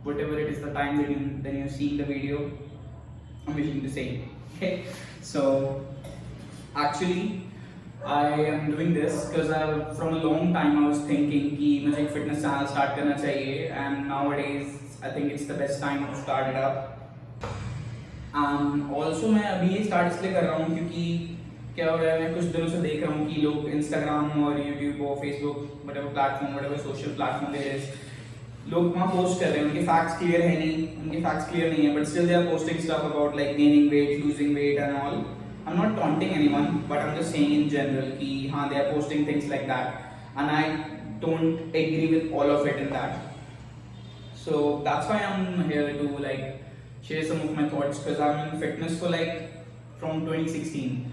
whatever it is the time that you're seeing the video, I'm wishing the same. Okay, so actually I am doing this because from a long time I was thinking कि मुझे एक fitness channel start करना चाहिए, and nowadays I think it's the best time to start it up. Also मैं अभी ये start इसलिए कर रहा हूँ क्योंकि क्या हो रहा है, मैं कुछ दिनों से देख रहा हूँ कि लोग Instagram और YouTube और Facebook whatever platform, whatever social platform there is, लोग वहाँ पोस्ट कर रहे हैं, उनके फैक्ट्स क्लियर है नहीं, उनके फैक्ट्स क्लियर नहीं है, but still they are posting stuff about like gaining weight, losing weight and all. I am not taunting anyone, but I am just saying in general कि हाँ they are posting things like that and I don't agree with all of it in that. So that's why I'm here to like share some of my thoughts, because I'm in fitness for like from 2016.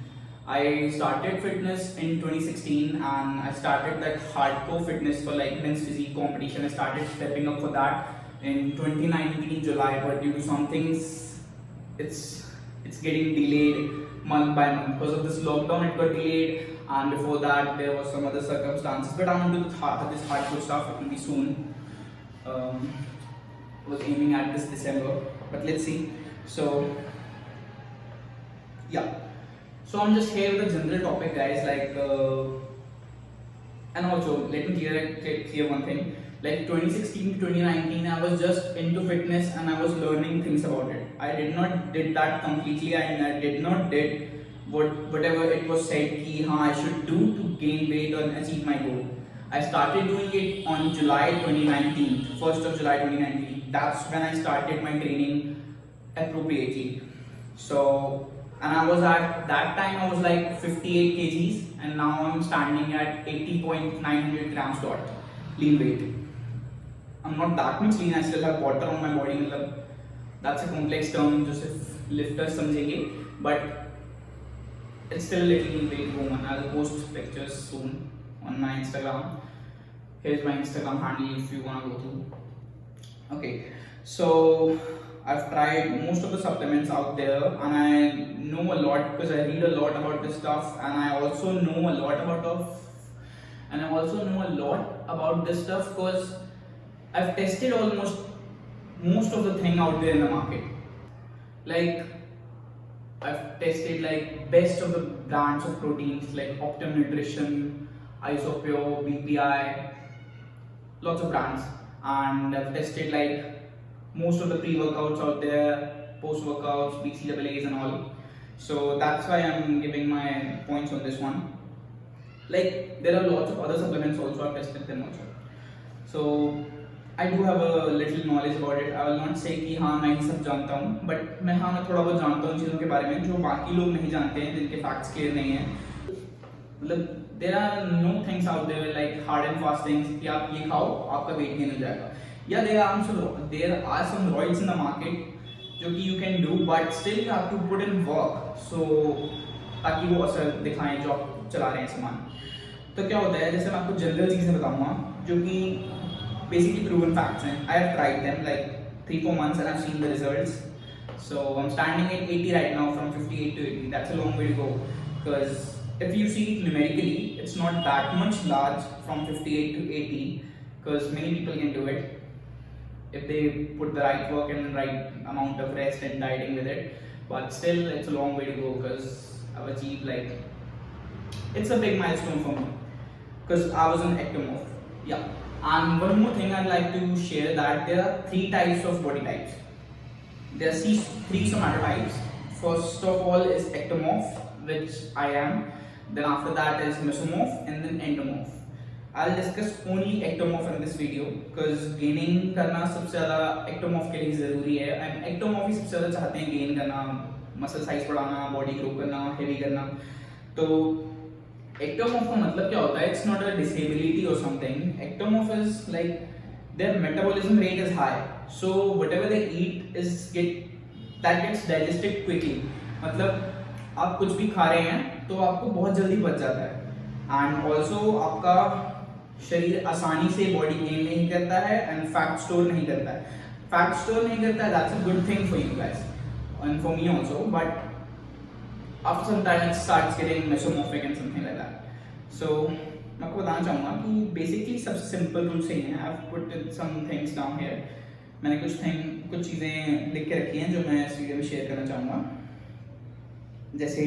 I started fitness in 2016 and I started that hardcore fitness for like men's physique competition. I started stepping up for that in 2019 July, but due to some things it's getting delayed month by month. Because of this lockdown it got delayed, and before that there was some other circumstances, but I'm into this hardcore stuff. It will be soon. I was aiming at this December, but let's see. So yeah, so I'm just here with a general topic, guys, like and also let me clear one thing. Like 2016 to 2019 I was just into fitness and I was learning things about it. I did not did that completely. I did not did whatever it was said ki haan I should do to gain weight or achieve my goal. I started doing it on July 2019, 1st of July 2019. That's when I started my training appropriately. So, and I was at that time I was like 58 kgs, and now I'm standing at 80.900 grams dot lean weight. I'm not that much lean. I still have water on my body. That's a complex term, just if lifters समझेंगे, but it's still a little lean weight woman. I'll post pictures soon on my Instagram. Here's my Instagram handle if you wanna go through. Okay, so I've tried most of the supplements out there, and I know a lot because I read a lot about this stuff, and I also know a lot about this stuff because I've tested almost most of the thing out there in the market. Like I've tested like best of the brands of proteins like Optimum Nutrition, Isopure, BPI, lots of brands, and I've tested like most of the pre-workouts out there, post-workouts, BCAAs and all. So that's why I'm giving my points on this one. Like there are lots of other supplements also, I've tested them also. So I do have a little knowledge about it. I will not say कि हाँ मैं ही सब जानता हूँ, but मैं थोड़ा बहुत जानता हूँ चीज़ों के बारे में जो बाकी लोग नहीं जानते हैं, जिनके facts clear नहीं हैं. मतलब there are no things out there like hard and fast things कि आप ये खाओ आपका weight gain हो जाएगा. Yeah, there are some roids in the market जो कि you can do, but still you have to put in work. So ताकि वो असर दिखाएं जो आप चला रहे हैं सामान. तो क्या होता है, जैसे मैं आपको जनरल चीज़ें बताऊंगा जो कि basically proven facts हैं. I have tried them like 3-4 months and I've seen the results. So I'm standing at 80 right now from 58 to 80. That's a long way to go, because if you see it numerically, it's not that much large from 58 to 80, because many people can do it if they put the right work and right amount of rest and dieting with it. But still it's a long way to go, because I've achieved like, it's a big milestone for me because I was an ectomorph. Yeah. And one more thing I'd like to share, that there are 3 types of body types. There are 3 somatotypes. First of all is ectomorph, which I am. Then after that is mesomorph, and then endomorph. I'll discuss only ectomorph in this video because gaining करना सबसे ज़्यादा ectomorph के लिए ज़रूरी है. And ectomorph ही सबसे ज़्यादा चाहते हैं gain करना, muscle size बढ़ाना, body grow करना, heavy करना. तो ectomorph का मतलब क्या होता है? It's not a disability or something. Ectomorph is like their metabolism rate is high, so whatever they eat gets digested quickly. मतलब आप कुछ भी खा रहे हैं तो आपको बहुत जल्दी पच जाता है, एंड ऑल्सो आपका शरीर आसानी से बॉडी गेन नहीं करता है एंड फैट स्टोर नहीं करता है. फैट स्टोर नहीं करता है, that's a good thing for you guys and for me also, but after some time it starts getting mesomorphic and something like that. So मैं आपको बताना चाहूँगा कि बेसिकली सबसे सिंपल रूल सही है. I have put some things down here. मैंने कुछ चीज़ें लिख के रखी हैं जो मैं इस वीडियो में शेयर करना चाहूँगा। जैसे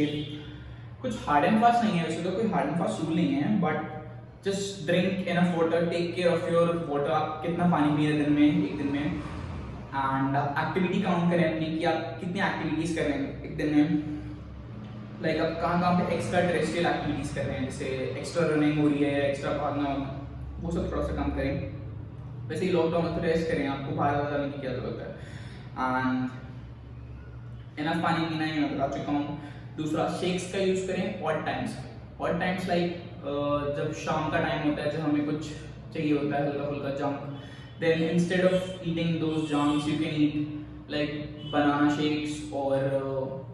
कुछ हार्ड एंड फास्ट नहीं है, वैसे तो कोई हार्ड एंड फास्ट रूल नहीं है, but just drink enough water, take care of your water. आप कितना पानी पी रहे हैं दिन में, एक दिन में, एंड एक्टिविटी काउंट करें अपनी कि आप कितनी एक्टिविटीज़ कर रहे हैं एक दिन में। लाइक आप कहाँ पे एक्स्ट्रा टेरेस्ट्रियल एक्टिविटीज़ कर रहे हैं, जैसे एक्स्ट्रा रनिंग हो रही है, एक्स्ट्रा भागना, वो सब थोड़ा सा कम करें। वैसे ही लॉकडाउन में तो रेस्ट करें, आपको बाहर जाने की क्या जरूरत है। एंड इनफ पानी पीना ही मैं बता चुका हूँ। दूसरा, शेक्स का यूज़ करें ऑड टाइम्स लाइक जब शाम का टाइम होता है, जब हमें कुछ चाहिए होता है हल्का फुल्का junk, then instead of eating those junks you can eat like banana shakes और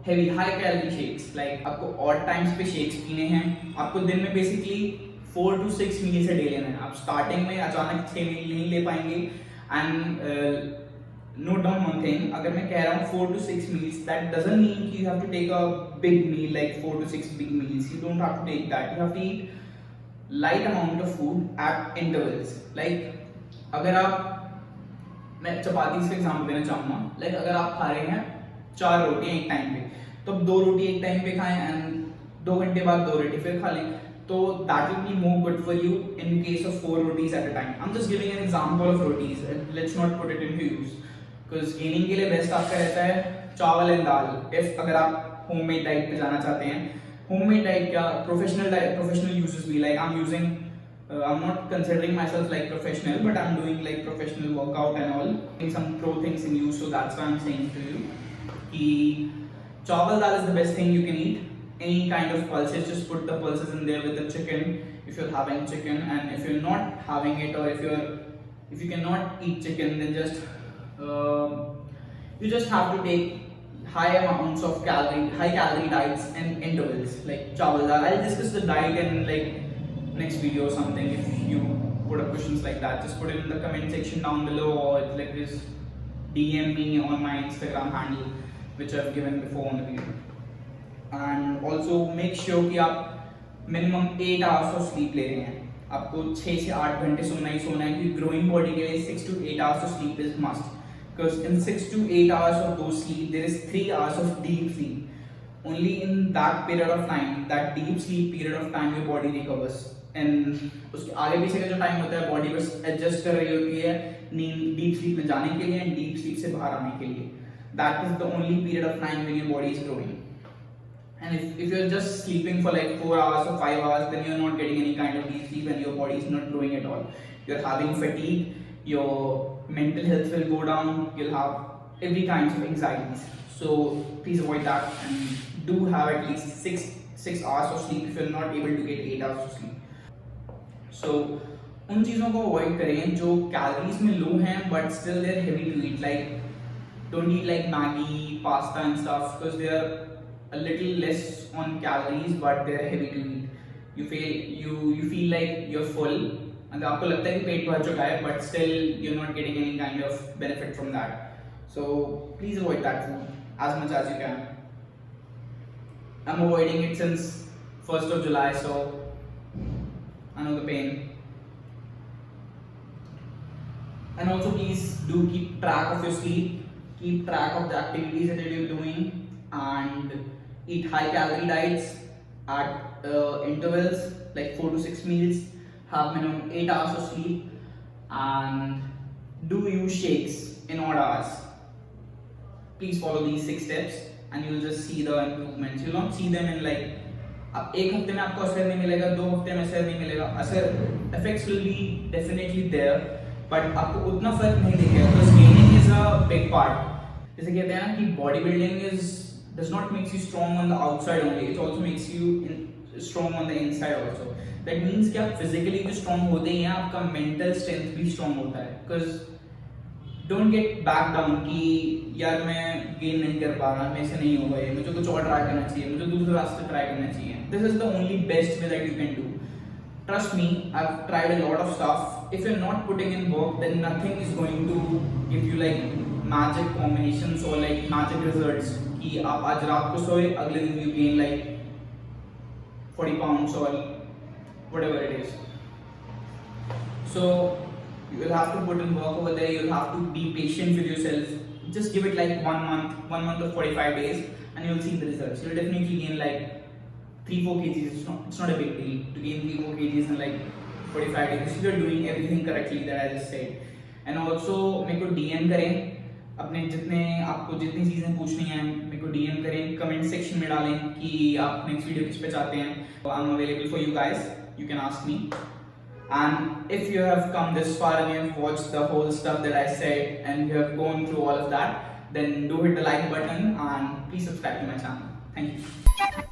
heavy high calorie shakes. Like आपको ऑड टाइम्स पे शेक्स पीने हैं। आपको दिन में basically 4 to 6 meals a day लेना है। आप स्टार्टिंग में अचानक 6 मील नहीं ले पाएंगे। And note down one thing, अगर मैं कह रहा हूँ 4 to 6 meals, that doesn't mean you have to take a big meal like 4 to 6 big meals. You don't have to take that. You have to eat light amount of food at intervals. Like अगर आप, मैं चपाती से example देना चाहूँगा, like अगर आप खा रहे हैं 4 रोटियाँ एक टाइम पे, तो 2 रोटी एक टाइम पे खाएं एंड 2 घंटे बाद 2 रोटी फिर खा लें, तो that will be more good for you in case of 4 rotis at a time. I'm just giving an example of rotis. Let's not put it into use. Because gaining के लिए बेस्ट आपका रहता है चावल एंड दाल। इफ अगर आप homemade diet पे जाना चाहते हैं, होममेड डाइट क्या, प्रोफेशनल यूजेस भी, like I'm not considering myself like professional, but I'm doing like professional workout and all, doing some pro things in use, so that's why I'm saying to you कि चावल दाल is the best thing you can eat. Any kind of pulses, just put the pulses in there with the chicken if you're having chicken, and if you're not having it, or if you cannot eat chicken, then just you just have to take high amounts of high calorie diets and intervals like chawal dal. I'll discuss the diet in like next video or something. If you put up questions like that, just put it in the comment section down below, or like just DM me on my Instagram handle which I've given before on the video. And also make sure कि आप minimum 8 hours of sleep ले रहे हैं। आपको 6 से 8 घंटे सोना ही सोना है, क्योंकि growing body के लिए 6 to 8 hours of sleep is must. Because in 6 to 8 hours of those sleep, there is 3 hours of deep sleep. Only in that period of time, that deep sleep period of time, your body recovers. And उसके आगे पीछे का जो time होता है, body बस adjust कर रही होती है नींद डीप स्लीप में जाने के लिए एंड डीप स्लीप से बाहर आने के लिए. That is the only period of time when your body is growing. And if you're just sleeping for like 4 hours or 5 hours, then you're not getting any kind of deep sleep and your body is not growing at all. You're having fatigue, your mental health will go down, you'll have every kinds of anxieties. So please avoid that and do have at least 6 hours of sleep if you're not able to get 8 hours of sleep. So उन चीज़ों को avoid करें जो calories में low हैं but still they are heavy to eat. Like don't eat like Maggi, pasta and stuff, because they are a little less on calories but they are heavy to eat. You feel like you're full and आपको लगता है कि पेट भर चुका है but still you're not getting any kind of benefit from that. So please avoid that food as much as you can. I'm avoiding it since 1st of July, so I know the pain. And also please do keep track of your sleep. Keep track of the activities that you're doing and eat high calorie diets at intervals like 4 to 6 meals. Have minimum 8 hours of sleep and do use shakes in odd hours. Please follow these 6 steps and you'll just see the improvements. You'll not see them in like अब एक हफ्ते में आपको असर नहीं मिलेगा, 2 हफ्ते में असर नहीं मिलेगा. असर effects will be definitely there, but आपको उतना फर्क नहीं दिखेगा because gaining is a big part. जैसे कहते हैं ना कि body building does not makes you strong on the outside only, it also makes you strong on the inside also. That means कि आप physically भी strong होते ही हैं, आपका mental strength भी strong होता है. Because don't get back down कि यार मैं gain नहीं कर पा रहा, मेरे से नहीं होगा ये, मुझे कुछ और try करना चाहिए, मुझे दूसरे रास्ते try करना चाहिए. This is the only best way that you can do. Trust me, I've tried a lot of stuff. If you're not putting in work, then nothing is going to give you like magic combinations or like magic results कि आप आज रात को सोए अगले दिन you gain like 40 pounds or whatever it is. So You will have to put in work over there. You'll have to be patient with yourself. Just give it like 1 month or 45 days, and you'll see the results. You'll definitely gain like 3-4 kgs. It's not a big deal to gain 3-4 kgs in like 45 days if you're doing everything correctly that I just said. And also मेरे को DM करें, अपने जितने आपको जितनी चीज़ें पूछनी हैं मेरे को DM करें, कमेंट सेक्शन में डालें कि आप नेक्स्ट वीडियो किस पे चाहते हैं. I am available for you guys. You can ask me. And if you have come this far and you have watched the whole stuff that I said and you have gone through all of that, then do hit the like button and please subscribe to my channel. Thank you.